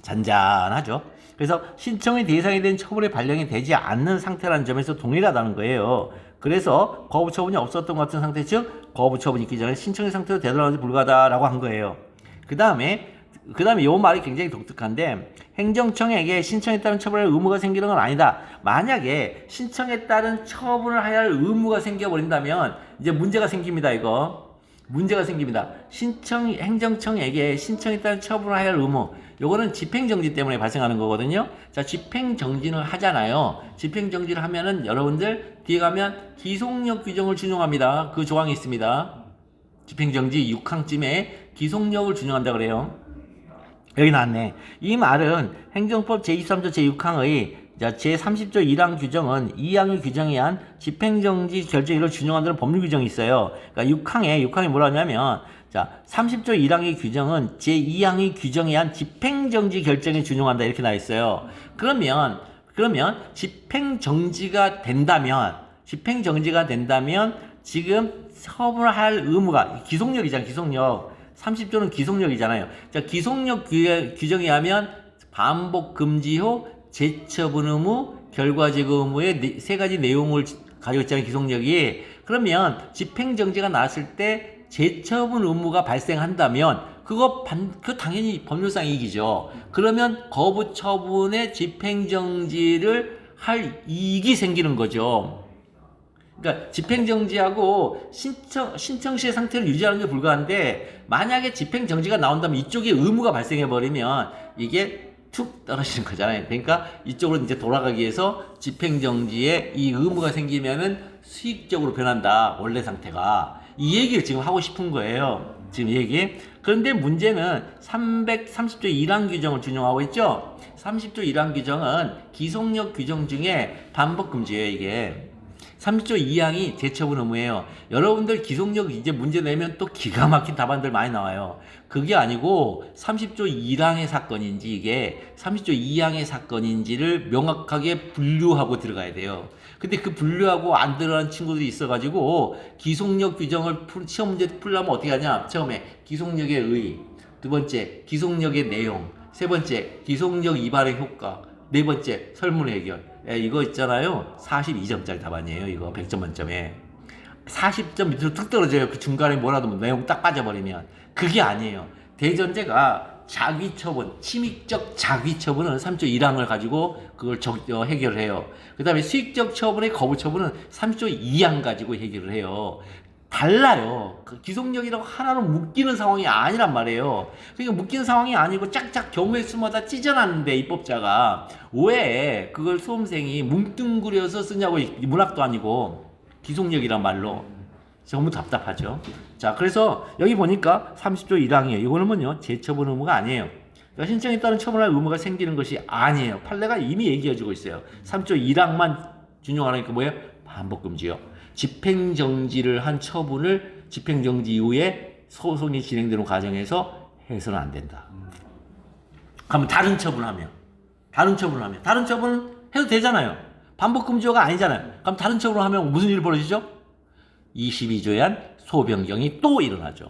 잔잔하죠. 그래서 신청의 대상이 된 처분의 발령이 되지 않는 상태라는 점에서 동일하다는 거예요. 그래서 거부 처분이 없었던 것 같은 상태, 즉 거부 처분이 있기 전에 신청의 상태로 되돌아오지 불가하다라고 한 거예요. 그 다음에 이 말이 굉장히 독특한데, 행정청에게 신청에 따른 처분할 의무가 생기는 건 아니다. 만약에 신청에 따른 처분을 해야 할 의무가 생겨버린다면 이제 문제가 생깁니다. 이거 문제가 생깁니다. 행정청에게 신청에 따른 처분을 해야 할 의무, 요거는 집행정지 때문에 발생하는 거거든요. 자, 집행정지를 하잖아요. 집행정지를 하면은 여러분들 뒤에 가면 기속력 규정을 준용합니다. 그 조항이 있습니다. 집행정지 6항쯤에 기속력을 준용한다 그래요. 여기 나왔네. 이 말은 행정법 제23조 제6항의 제30조 1항 규정은 2항의 규정에 의한 집행정지 결정일을 준용한다는 법률 규정이 있어요. 그러니까 6항이 뭐라 하냐면, 자, 30조 1항의 규정은 제2항의 규정에 의한 집행정지 결정에 준용한다 이렇게 나와 있어요. 그러면 집행정지가 된다면 지금 처분을 할 의무가 기속력이잖아. 기속력. 30조는 기속력이잖아요. 자, 기속력 규정에 하면 반복 금지 후 재처분 의무, 결과 제거 의무의 세 가지 내용을 가지고 있잖아요. 기속력이. 그러면 집행정지가 나왔을 때 재처분 의무가 발생한다면 그거 당연히 법률상 이익이죠. 그러면 거부 처분의 집행정지를 할 이익이 생기는 거죠. 그러니까 집행정지하고 신청 시의 상태를 유지하는 게 불가한데, 만약에 집행정지가 나온다면 이쪽에 의무가 발생해버리면 이게 툭 떨어지는 거잖아요. 그러니까 이쪽으로 이제 돌아가기 위해서 집행정지에 이 의무가 생기면은 수익적으로 변한다. 원래 상태가. 이 얘기를 지금 하고 싶은 거예요. 지금 얘기. 그런데 문제는 330조 1항 규정을 준용하고 있죠. 30조 1항 규정은 기속력 규정 중에 반복 금지예요, 이게. 30조 2항이 재처분 의무예요. 여러분들 기속력 이제 문제 내면 또 기가 막힌 답안들 많이 나와요. 그게 아니고 30조 1항의 사건인지 이게 30조 2항의 사건인지를 명확하게 분류하고 들어가야 돼요. 근데 그 분류하고 안 들어간 친구들이 있어가지고 기속력 규정을 시험 문제 풀려면 어떻게 하냐. 처음에 기속력의 의, 두 번째 기속력의 내용, 세 번째 기속력 위반의 효과, 네 번째 설문 해결. 이거 있잖아요. 42점짜리 답안이에요. 이거 100점 만점에 40점 밑으로 툭 떨어져요. 그 중간에 뭐라도 내용 딱 빠져버리면. 그게 아니에요. 대전제가 자귀처분, 침익적 자귀처분은 3조 1항을 가지고 그걸 해결을 해요. 그 다음에 수익적 처분의 거부처분은 3조 2항 가지고 해결을 해요. 달라요. 그 기속력이라고 하나로 묶이는 상황이 아니란 말이에요. 그러니까 묶이는 상황이 아니고 짝짝 경우의 수마다 찢어놨는데 입법자가 왜 그걸 수험생이 뭉뚱그려서 쓰냐고. 문학도 아니고 기속력이란 말로. 너무 답답하죠. 자, 그래서 여기 보니까 30조 1항이에요. 이거는 뭐요? 재처분 의무가 아니에요. 그러니까 신청에 따른 처분할 의무가 생기는 것이 아니에요. 판례가 이미 얘기해주고 있어요. 3조 1항만 준용하니까 뭐예요? 반복금지요. 집행정지를 한 처분을 집행정지 이후에 소송이 진행되는 과정에서 해서는 안 된다. 그러면 다른 처분은 해도 되잖아요. 반복금지가 아니잖아요. 그럼 다른 처분을 하면 무슨 일이 벌어지죠? 22조에 한 소변경이 또 일어나죠.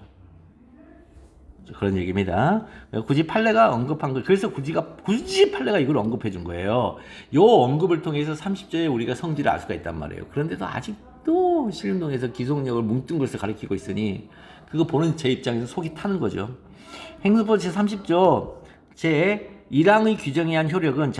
그런 얘기입니다. 굳이 판례가 언급한 거, 그래서 굳이 판례가 이걸 언급해 준 거예요. 요 언급을 통해서 30조에 우리가 성질을 알 수가 있단 말이에요. 그런데도 아직도 신림동에서 기속력을 뭉뚱그려서 가리키고 있으니 그거 보는 제 입장에서 속이 타는 거죠. 행정법 제30조 제1항의 규정에 의한 효력은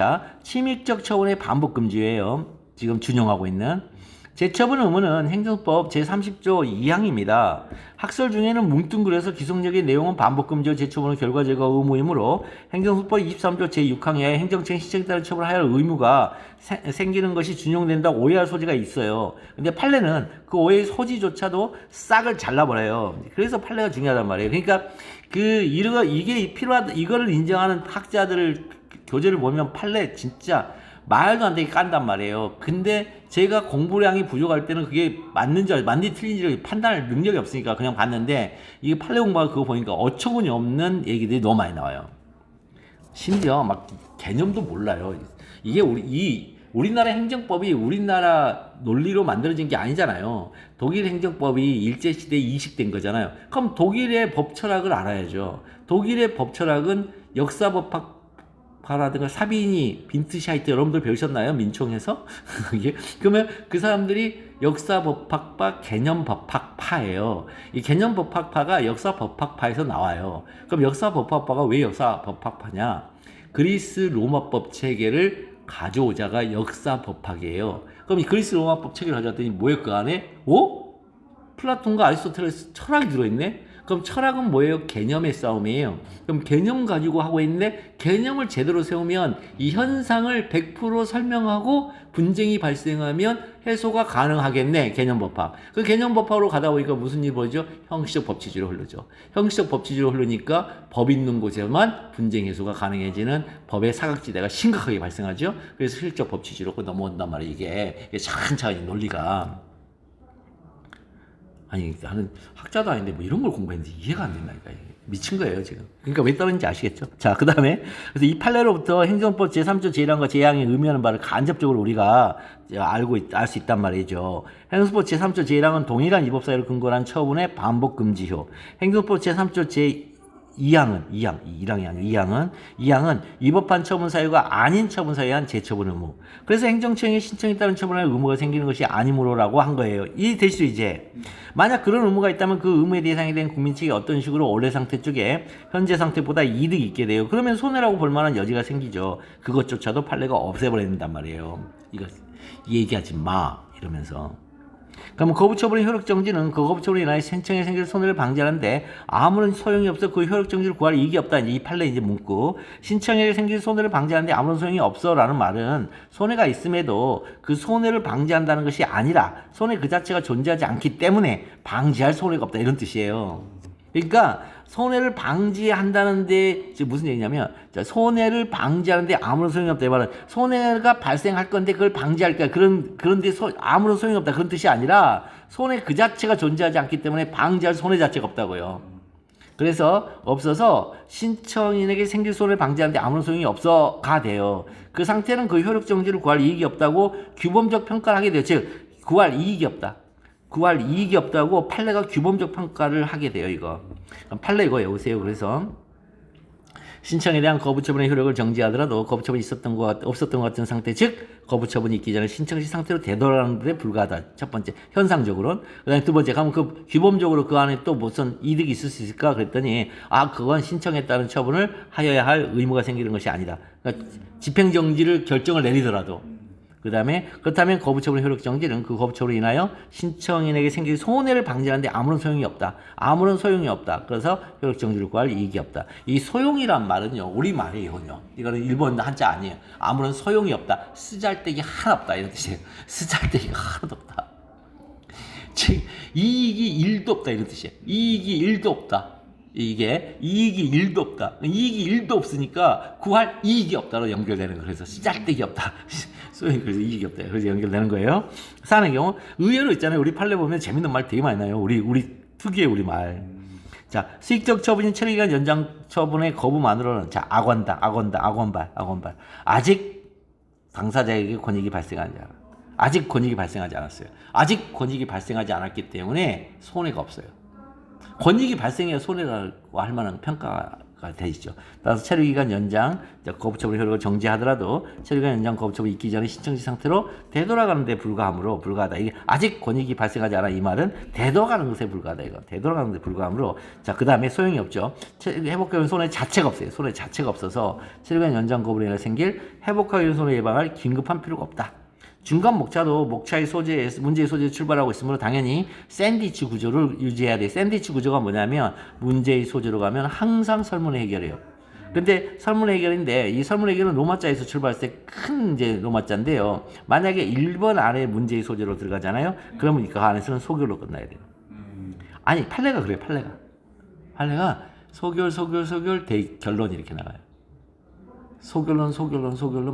침익적 처분의 반복 금지예요. 지금 준용하고 있는. 재처분 의무는 행정법 제30조 2항입니다. 학설 중에는 뭉뚱그려서 기속력의 내용은 반복금지와 재처분의 결과 제거 의무이므로 행정소법 23조 제6항에 행정청 신청에 따른 처분을 할 의무가 생기는 것이 준용된다고 오해할 소지가 있어요. 근데 판례는 그 오해의 소지조차도 싹을 잘라버려요. 그래서 판례가 중요하단 말이에요. 그러니까 이게 필요하다, 이거를 인정하는 학자들을 교재를 보면 판례 진짜 말도 안 되게 깐단 말이에요. 근데 제가 공부량이 부족할 때는 그게 맞는지 틀린지를 판단할 능력이 없으니까 그냥 봤는데, 이게 판례 공부가 그거 보니까 어처구니 없는 얘기들이 너무 많이 나와요. 심지어 막 개념도 몰라요. 이게 우리나라 행정법이 우리나라 논리로 만들어진 게 아니잖아요. 독일 행정법이 일제시대에 이식된 거잖아요. 그럼 독일의 법 철학을 알아야죠. 독일의 법 철학은 역사법학 파라든가 사비니, 빈트샤이트 여러분들 배우셨나요? 민총에서? 이게 그러면 그 사람들이 역사법학파, 개념법학파예요. 이 개념법학파가 역사법학파에서 나와요. 그럼 역사법학파가 왜 역사법학파냐? 그리스 로마법 체계를 가져오자가 역사법학이에요. 그럼 이 그리스 로마법 체계를 가져왔더니 뭐예요? 그 안에? 플라톤과 아리스토텔레스 철학이 들어있네? 그럼 철학은 뭐예요? 개념의 싸움이에요. 그럼 개념 가지고 하고 있는데 개념을 제대로 세우면 이 현상을 100% 설명하고 분쟁이 발생하면 해소가 가능하겠네. 개념법학. 그 개념법학으로 가다 보니까 무슨 일이 벌어지죠? 형식적 법치주의로 흐르죠. 형식적 법치주의로 흐르니까 법 있는 곳에만 분쟁 해소가 가능해지는 법의 사각지대가 심각하게 발생하죠. 그래서 실적 법치주의로 넘어온단 말이에요. 이게 차근차근히 논리가. 아니 나는 학자도 아닌데 뭐 이런 걸 공부했는지 이해가 안 된다니까. 미친 거예요 지금. 그러니까 왜 떨어진지 아시겠죠? 자, 그 다음에 그래서 이 판례로부터 행정법 제3조 제1항과 제2항이 의미하는 바를 간접적으로 우리가 알 수 있단 말이죠. 행정법 제3조 제1항은 동일한 위법 사유를 근거로 한 처분의 반복 금지효. 행정법 제3조 제2항은 2항은 위법한 처분 사유가 아닌 처분 사유에 한 재처분 의무. 그래서 행정처형의 신청에 따른 처분할 의무가 생기는 것이 아니므로라고 한 거예요. 이해되시죠 이제? 만약 그런 의무가 있다면 그 의무의 대상이 된 국민 측이 어떤 식으로 원래 상태 쪽에 현재 상태보다 이득이 있게 돼요. 그러면 손해라고 볼 만한 여지가 생기죠. 그것조차도 판례가 없애버린단 말이에요. 이거 얘기하지 마 이러면서. 그럼 거부처분의 효력정지는 그 거부처분으로 인하여 신청에 생길 손해를 방지하는데 아무런 소용이 없어 그 효력정지를 구할 이익이 없다. 이 판례 이제 문구. 신청에 생길 손해를 방지하는데 아무런 소용이 없어라는 말은 손해가 있음에도 그 손해를 방지한다는 것이 아니라 손해 그 자체가 존재하지 않기 때문에 방지할 손해가 없다. 이런 뜻이에요. 그러니까 손해를 방지한다는데 지금 무슨 얘기냐면 손해를 방지하는데 아무런 소용이 없다. 이 말은 손해가 발생할 건데 그걸 방지할까 그런데 아무런 소용이 없다. 그런 뜻이 아니라 손해 그 자체가 존재하지 않기 때문에 방지할 손해 자체가 없다고요. 그래서 없어서 신청인에게 생길 손해를 방지하는데 아무런 소용이 없어가 돼요. 그 상태는 그 효력 정지를 구할 이익이 없다고 규범적 평가를 하게 돼요. 즉 구할 이익이 없다. 구할 이익이 없다고 판례가 규범적 평가를 하게 돼요. 이거 판례 이거 외우세요. 그래서 신청에 대한 거부처분의 효력을 정지하더라도 거부처분이 있었던 것 없었던 것 같은 상태, 즉 거부처분이 있기 전에 신청 시 상태로 되돌아가는 데 불과하다. 첫 번째 현상적으로는. 그다음에 두 번째, 그럼 그 규범적으로 그 안에 또 무슨 이득이 있을 수 있을까 그랬더니 그건 신청에 따른 처분을 하여야 할 의무가 생기는 것이 아니다. 그러니까 집행정지를 결정을 내리더라도. 그 다음에 그렇다면 거부처분의 효력정지는 그 거부처분으로 인하여 신청인에게 생길 손해를 방지하는데 아무런 소용이 없다. 아무런 소용이 없다. 그래서 효력정지를 구할 이익이 없다. 이 소용이란 말은요, 우리말이에요. 이거는요. 이거는 일본 한자 아니에요. 아무런 소용이 없다. 쓰잘데기 하나 없다. 이런 뜻이에요. 쓰잘데기가 하나도 없다. 즉 이익이 1도 없다. 이런 뜻이에요. 이익이 1도 없다. 이게 이익이 1도 없다. 이익이 1도 없으니까 구할 이익이 없다로 연결되는 거예요. 그래서 쓰잘데기 없다. 그래서 이익이 없다. 그래서 연결되는 거예요. 사는 경우 의외로 있잖아요. 우리 판례 보면 재밌는 말 되게 많이 나요. 우리 특유의 우리 말. 자, 수익적 처분인 처리기간 연장 처분의 거부만으로는 악원발. 아직 당사자에게 권익이 발생하지 않아. 아직 권익이 발생하지 않았어요. 아직 권익이 발생하지 않았기 때문에 손해가 없어요. 권익이 발생해야 손해라고 할 만한 평가가 되죠. 따라서 체류기간 연장, 거부처분 효력을 정지하더라도 체류기간 연장 거부처분이 있기 전에 신청시 상태로 되돌아가는 데 불과하다. 이게 아직 권익이 발생하지 않아. 이 말은 되돌아가는 것에 불과하다. 이거 되돌아가는 데 불과하므로. 자, 그 다음에 소용이 없죠. 회복하기 손해 자체가 없어요. 손해 자체가 없어서 체류기간 연장 거부로 인해 생길 회복하기 위한 손해 예방할 긴급한 필요가 없다. 중간 목차도 목차의 문제의 소재에 출발하고 있으므로 당연히 샌드위치 구조를 유지해야 돼. 샌드위치 구조가 뭐냐면 문제의 소재로 가면 항상 설문 해결해요. 근데 설문 해결인데 이 설문 해결은 로마자에서 출발했을 때 큰 이제 로마자인데요. 만약에 1번 안에 문제의 소재로 들어가잖아요. 그러면 그 안에서는 소결로 끝나야 돼요. 아니 판례가 그래요. 판례가 소결 결론 이렇게 나가요. 소결론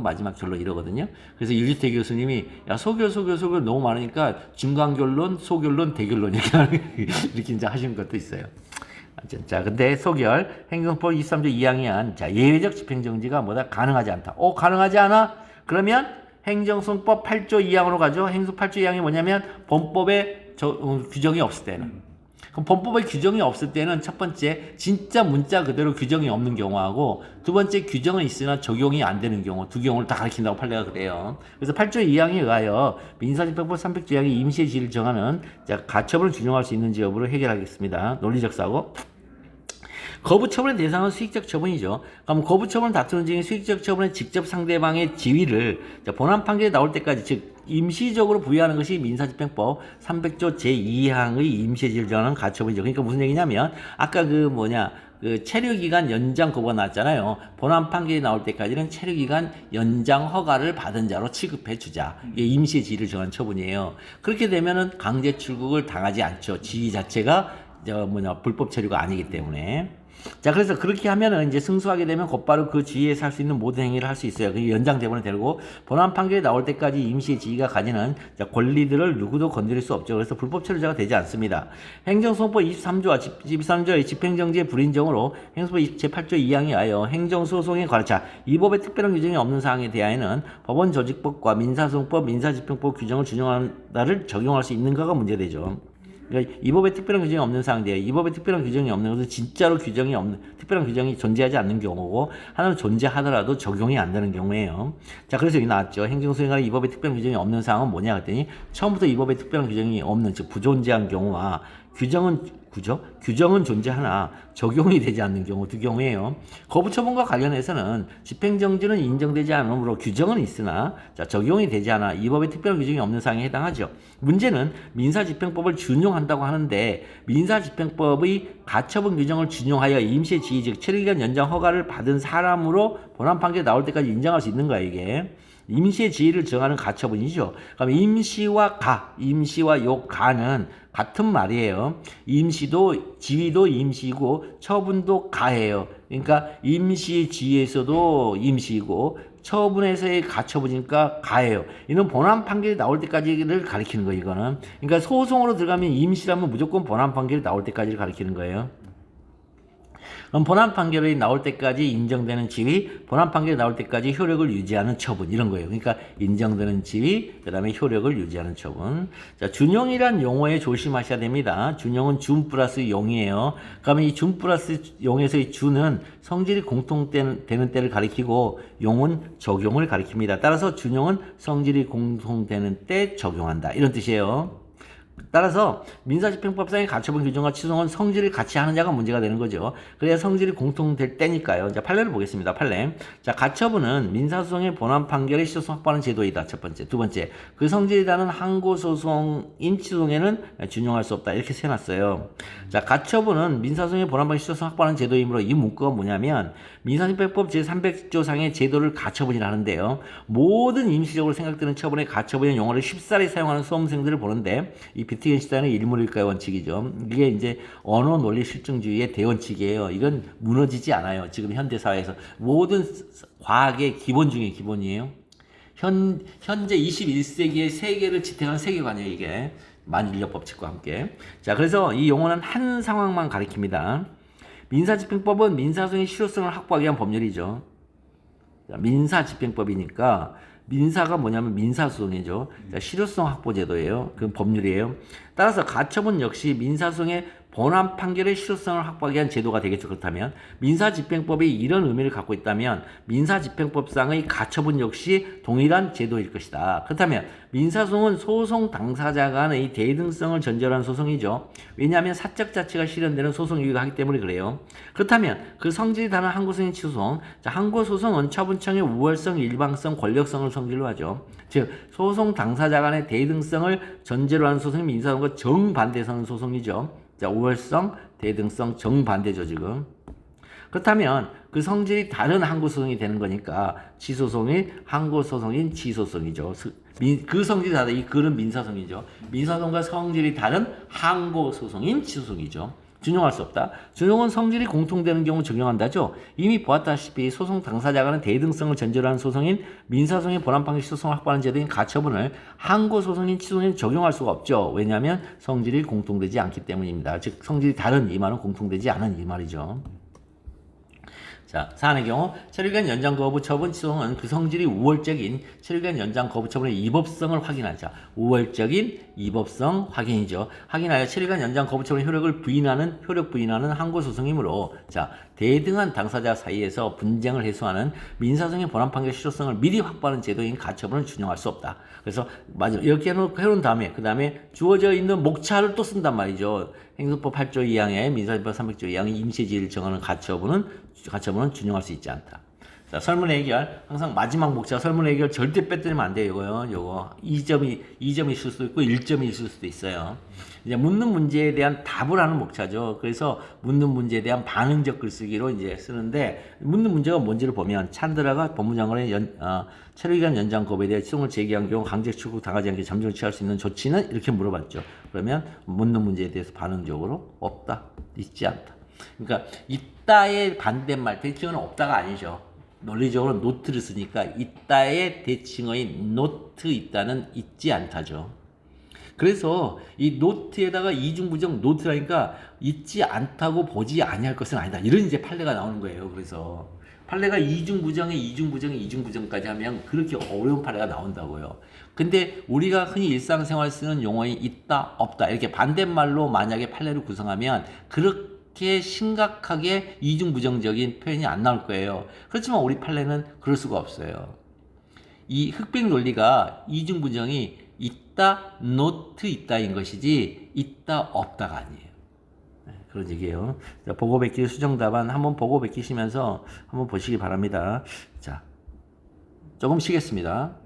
마지막 결론 이러거든요. 그래서 유지태 교수님이 소결 너무 많으니까 중간결론, 소결론, 대결론 이렇게 이제 하신 것도 있어요. 자, 근데 소결 행정법 23조 2항이 한 예외적 집행정지가 가능하지 않다. 가능하지 않아? 그러면 행정소송법 8조 2항으로 가죠. 행정소송 8조 2항이 뭐냐면 범법에 규정이 없을 때는. 그럼 범법에 규정이 없을 때는 첫 번째 진짜 문자 그대로 규정이 없는 경우하고 두 번째 규정은 있으나 적용이 안 되는 경우 두 경우를 다 가리킨다고 판례가 그래요. 그래서 8조 2항에 의하여 민사집행법 300조 2항이 임시의 지위를 정하는 가처분을 준용할 수 있는지 여부를 해결하겠습니다. 논리적 사고. 거부처분의 대상은 수익적 처분이죠. 그럼 거부처분을 다투는 중에 수익적 처분의 직접 상대방의 지위를 본안 판결이 나올 때까지 즉 임시적으로 부여하는 것이 민사집행법 300조 제2항의 임시의 지위를 정하는 가처분이죠. 그러니까 무슨 얘기냐면 아까 그 체류기간 연장 거부가 나왔잖아요. 본안 판결이 나올 때까지는 체류기간 연장 허가를 받은 자로 취급해 주자. 이게 임시의 지위를 정한 처분이에요. 그렇게 되면은 강제 출국을 당하지 않죠. 지위 자체가 불법 체류가 아니기 때문에. 자, 그래서 그렇게 하면은 이제 승소하게 되면 곧바로 그 지위에서 할 수 있는 모든 행위를 할 수 있어요. 그 연장대본이 되고 본안 판결이 나올 때까지 임시의 지위가 가지는 권리들을 누구도 건드릴 수 없죠. 그래서 불법 체류자가 되지 않습니다. 행정소송법 23조의 집행정지의 불인정으로 행정소법 제8조 2항에 의하여 행정소송에 관한 이 법에 특별한 규정이 없는 사항에 대하여는 법원조직법과 민사소송법, 민사집행법 규정을 준용한다를 적용할 수 있는가가 문제되죠. 그러니까 이 법에 특별한 규정이 없는 사항인데요. 이 법에 특별한 규정이 없는 것은 진짜로 규정이 없는 특별한 규정이 존재하지 않는 경우고 하나는 존재하더라도 적용이 안 되는 경우예요. 자, 그래서 여기 나왔죠. 행정소송에 이 법에 특별한 규정이 없는 사항은 뭐냐 그랬더니 처음부터 이 법에 특별한 규정이 없는 즉 부존재한 경우와 규정은 존재하나 적용이 되지 않는 경우 두 경우예요. 거부처분과 관련해서는 집행정지는 인정되지 않으므로 규정은 있으나 적용이 되지 않아 이 법에 특별한 규정이 없는 사항에 해당하죠. 문제는 민사집행법을 준용한다고 하는데 민사집행법의 가처분 규정을 준용하여 임시의 지위 즉 체류기간 연장 허가를 받은 사람으로 본안 판결이 나올 때까지 인정할 수 있는가 이게. 임시의 지위를 정하는 가처분이죠. 그럼 임시와 요 가는 같은 말이에요. 지위도 임시고 처분도 가예요. 그러니까 임시의 지위에서도 임시고 처분에서의 가처분이니까 가예요. 이는 본안 판결이 나올 때까지를 가리키는 거예요. 이거는. 그러니까 소송으로 들어가면 임시라면 무조건 본안 판결이 나올 때까지를 가리키는 거예요. 그럼 본안 판결이 나올 때까지 인정되는 지위, 본안 판결이 나올 때까지 효력을 유지하는 처분 이런 거예요. 그러니까 인정되는 지위, 그다음에 효력을 유지하는 처분. 자, 준용이란 용어에 조심하셔야 됩니다. 준용은 준 플러스 용이에요. 그러면 이 준 플러스 용에서의 준은 성질이 공통되는 때를 가리키고 용은 적용을 가리킵니다. 따라서 준용은 성질이 공통되는 때 적용한다 이런 뜻이에요. 따라서 민사집행법상의 가처분 규정과 취소는 성질을 같이 하는 자가 문제가 되는 거죠. 그래야 성질이 공통될 때니까요. 자, 판례를 보겠습니다. 판례. 자, 가처분은 민사소송의 본안 판결의 시효성 확보하는 제도이다. 첫 번째. 두 번째. 그 성질이 다른 항고소송인 취소송에는 준용할 수 없다. 이렇게 세놨어요. 자, 가처분은 민사소송의 본안 판결 시효성 확보하는 제도이므로 이 문구가 뭐냐면 민사집행법 제300조상의 제도를 가처분이라 하는데요. 모든 임시적으로 생각되는 처분의 가처분의 용어를 쉽사리 사용하는 수험생들을 보는데 이 비트겐슈타인의 일물일가의 원칙이죠. 이게 이제 언어 논리 실증주의의 대원칙이에요. 이건 무너지지 않아요. 지금 현대 사회에서 모든 과학의 기본 중에 기본이에요. 현재 21세기의 세계를 지탱하는 세계관이에요. 이게 만인력 법칙과 함께. 자, 그래서 이 용어는 한 상황만 가리킵니다. 민사집행법은 민사소송의 실효성을 확보하기 위한 법률이죠. 자, 민사집행법이니까 민사가 뭐냐면 민사소송이죠. 실효성 확보 제도예요. 그 법률이에요. 따라서 가처분 역시 민사소송의 본안 판결의 실효성을 확보하기 위한 제도가 되겠죠. 그렇다면 민사집행법이 이런 의미를 갖고 있다면 민사집행법상의 가처분 역시 동일한 제도일 것이다. 그렇다면 민사소송은 소송 당사자 간의 대등성을 전제로 한 소송이죠. 왜냐하면 사적 자체가 실현되는 소송 이유가 하기 때문에 그래요. 그렇다면 그 성질이 다른 항고소송인 취소송, 항고소송은 처분청의 우월성, 일방성, 권력성을 성질로 하죠. 즉 소송 당사자 간의 대등성을 전제로 하는 소송이 민사소송과 정반대성 소송이죠. 자, 우월성, 대등성, 정반대죠, 지금. 그렇다면 그 성질이 다른 항고소송이 되는 거니까 취소송이 항고소송인 취소송이죠. 그 성질이 다르다. 이 글은 민사소송이죠. 민사소송과 성질이 다른 항고소송인 취소송이죠. 준용할 수 없다. 준용은 성질이 공통되는 경우 적용한다죠. 이미 보았다시피 소송 당사자 간의 대등성을 전제로 한 소송인 민사소송의 본안 판결 시효성을 확보하는 제도인 가처분을 항고소송인 취소송에 적용할 수가 없죠. 왜냐하면 성질이 공통되지 않기 때문입니다. 즉 성질이 다른 이 말은 공통되지 않은 이 말이죠. 자, 사안의 경우 체류기간 연장 거부 처분 취소는 그 성질이 우월적인 체류기간 연장 거부 처분의 위법성을 확인하자. 우월적인 위법성 확인이죠. 확인하여 체류기간 연장 거부 처분의 효력 부인하는 항고 소송이므로 자, 대등한 당사자 사이에서 분쟁을 해소하는 민사소송의 본안 판결 실효성을 미리 확보하는 제도인 가처분을 준용할 수 없다. 그래서 맞아 이렇게 해놓은 다음에 그 다음에 주어져 있는 목차를 또 쓴단 말이죠. 행정법 8조 2항에 민사소송법 300조 2항의 임시지위를 정하는 가처분은 준용할 수 있지 않다. 자, 설문 해결. 항상 마지막 목차 설문 해결 절대 빼뜨리면 안 돼요. 요거 2점이 있을 수도 있고 1점이 있을 수도 있어요. 이제 묻는 문제에 대한 답을 하는 목차죠. 그래서 묻는 문제에 대한 반응적 글쓰기로 이제 쓰는데 묻는 문제가 뭔지를 보면 찬드라가 법무장관의 체류기간 연장 거부에 대해 취소를 제기한 경우 강제 출국 당하지 않게 잠정을 취할 수 있는 조치는 이렇게 물어봤죠. 그러면 묻는 문제에 대해서 반응적으로 없다, 있지 않다. 그러니까 있다의 반대말 대칭은 없다가 아니죠. 논리적으로 노트를 쓰니까 있다의 대칭어인 not 있다는 있지 않다죠. 그래서 이 노트에다가 이중부정 노트라니까 있지 않다고 보지 아니할 것은 아니다. 이런 이제 판례가 나오는 거예요. 그래서 판례가 이중부정까지 하면 그렇게 어려운 판례가 나온다고요. 근데 우리가 흔히 일상생활 쓰는 용어인 있다, 없다 이렇게 반대말로 만약에 판례를 구성하면 그렇게 심각하게 이중부정적인 표현이 안 나올 거예요. 그렇지만 우리 판례는 그럴 수가 없어요. 이 흑백 논리가 이중부정이 있다, not 있다인 것이지 있다, 없다가 아니에요. 그런 얘기예요. 자, 보고 뵙기 수정 답안 한번 보고 뵙기시면서 한번 보시기 바랍니다. 자, 조금 쉬겠습니다.